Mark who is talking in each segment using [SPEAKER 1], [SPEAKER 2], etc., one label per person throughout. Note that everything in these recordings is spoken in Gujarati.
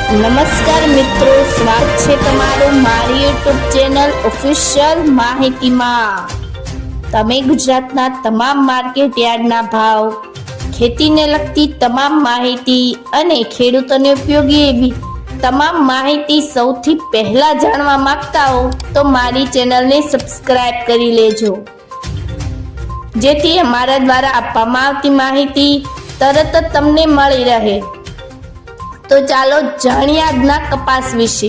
[SPEAKER 1] નમસ્કાર મિત્રો, સ્વાગત છે તમારું મારી યુટ્યુબ ચેનલ ઓફિશિયલ માહિતીમાં। તમે ગુજરાતના તમામ માર્કેટ યાર્ડના ભાવ, ખેતીને લગતી તમામ માહિતી અને ખેડૂતોને ઉપયોગી એવી તમામ માહિતી સૌથી પહેલા જાણવા માંગતા હો તો મારી ચેનલને સબસ્ક્રાઇબ કરી લેજો, જેથી અમારા દ્વારા આપવામાં આવતી માહિતી તરત જ તમને મળી રહે। તો ચાલો જાણીએ આજના કપાસ વિશે।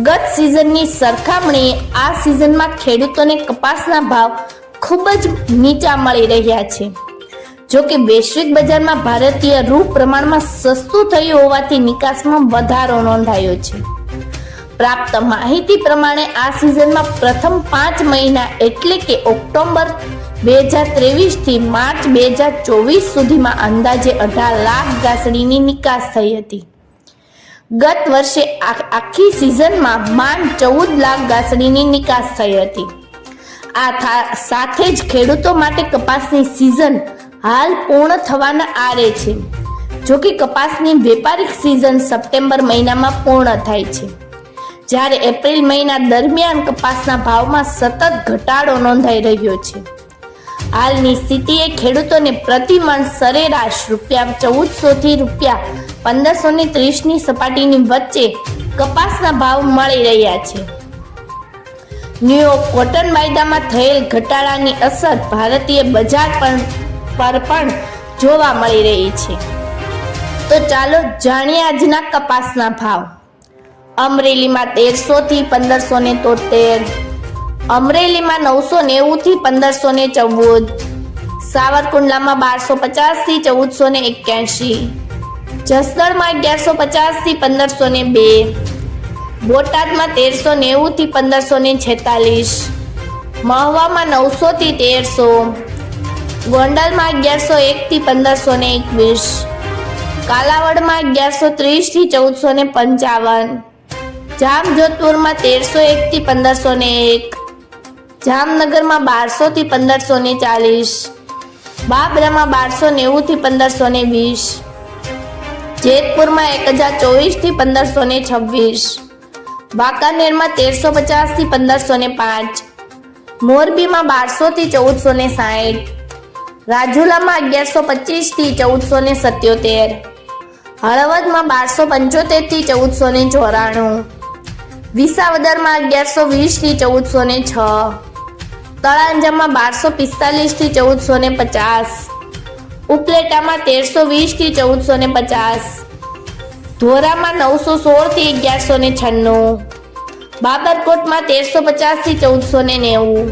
[SPEAKER 1] ગત સિઝનની સરખામણીએ આ સિઝનમાં ખેડૂતોને કપાસના ભાવ ખૂબ જ નીચા મળી રહ્યા છે। જો કે વૈશ્વિક બજારમાં ભારતીય રૂ પ્રમાણમાં સસ્તું થયું હોવાથી નિકાસમાં વધારો નોંધાયો છે। પ્રાપ્ત માહિતી પ્રમાણે આ સિઝનમાં પ્રથમ 5 મહિના એટલે કે ઓક્ટોબર 2023 થી માર્ચ 2024 સુધીમાં અંદાજે 18 લાખ ગાંસડીની નિકાસ થઈ હતી। ગત વર્ષે આખી સિઝનમાં માંડ 14 લાખ ગાંસડીની નિકાસ થઈ હતી। આ સાથે જ ખેડૂતો માટે કપાસની સિઝન હાલ પૂર્ણ થવાના આરે છે। જો કે કપાસની વેપારિક સિઝન સપ્ટેમ્બર મહિનામાં પૂર્ણ થાય છે, જ્યારે એપ્રિલ મહિના દરમિયાન કપાસના ભાવમાં સતત ઘટાડો નોંધાઈ રહ્યો છે। હાલની સ્થિતિએ ખેડૂતોને પ્રતિ મણ સરેરાશ ₹1400 થી ₹1530 ની સપાટીની વચ્ચે કપાસના ભાવ મળી રહ્યા છે। ન્યૂયોર્ક કોટન વાયદામાં થયેલ ઘટાડાની અસર ભારતીય બજાર પર પણ જોવા મળી રહી છે। તો ચાલો જાણીએ આજના કપાસના ભાવ। અમરેલીમાં 1300 થી 1573, અમરેલીમાં 990 થી 1514, સાવરકુંડલામાં 1250 થી 1481, જસદણમાં 1150 થી 1502, બોટાદમાં 1390 થી 1546, મહવામાં 900 થી 1300, ગોંડલમાં 1101 થી 1521, કાલાવડમાં 1130 થી 1455, જામજોધપુરમાં 1301 થી 1501, જામનગરમાં 1200 થી 1540, બાબરામાં 1290 થી 1520, જેતપુરમાં 1024 થી 1526, વાંકાનેરમાં 1350 થી 1505, મોરબીમાં 1200 થી 1460, રાજુલામાં 1125 થી 1477, હળવદમાં 1275 થી 1494, વિસાવદરમાં 1120 થી 1406, તળાંજામાં 1245 થી 1450, ઉપલેટામાં 1320 થી 1450, ધોરામાં 916 થી 1196, બાબરકોટમાં 1350 થી 1490,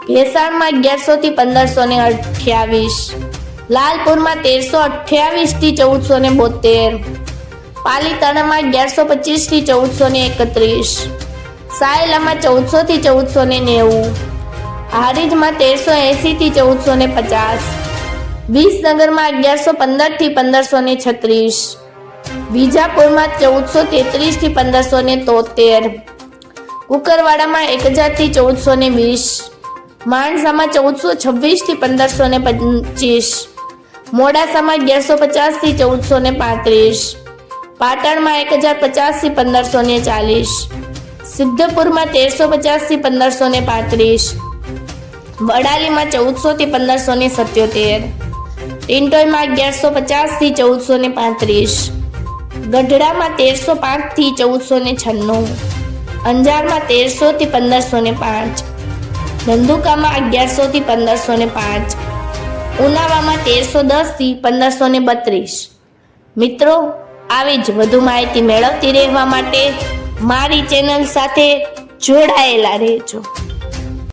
[SPEAKER 1] ભેસાણમાં 1100 થી 1528, લાલપુરમાં 1328 થી 1472, પાલીતાણામાં 1125 થી 1431, સાયલામાં 1400 થી 1490, હારીજમાં 1380 થી 1450, વિસનગરમાં 1115 થી 1536, વિજાપુરમાં 1433 થી 1573, કુકરવાડામાં 1000 થી 1420, માણસામાં 1426 થી 1525, મોડાસામાં 1150 થી 1435, પાટણમાં 1050 થી 1540, સિદ્ધપુરમાં 1350 થી 1535, વડાલીમાં 1400 થી 1577, ટિન્ટોયમાં 1150 થી 1435, ગઢડામાં 1305 થી 1496, અંજારમાં 1300 થી 1505, ધંધુકામાં 1100 થી 1505, ઉનાવામાં 1310 થી 1532। મિત્રો, આવી જ વધુ માહિતી મેળવતી રહેવા માટે મારી ચેનલ સાથે જોડાયેલા રહેજો।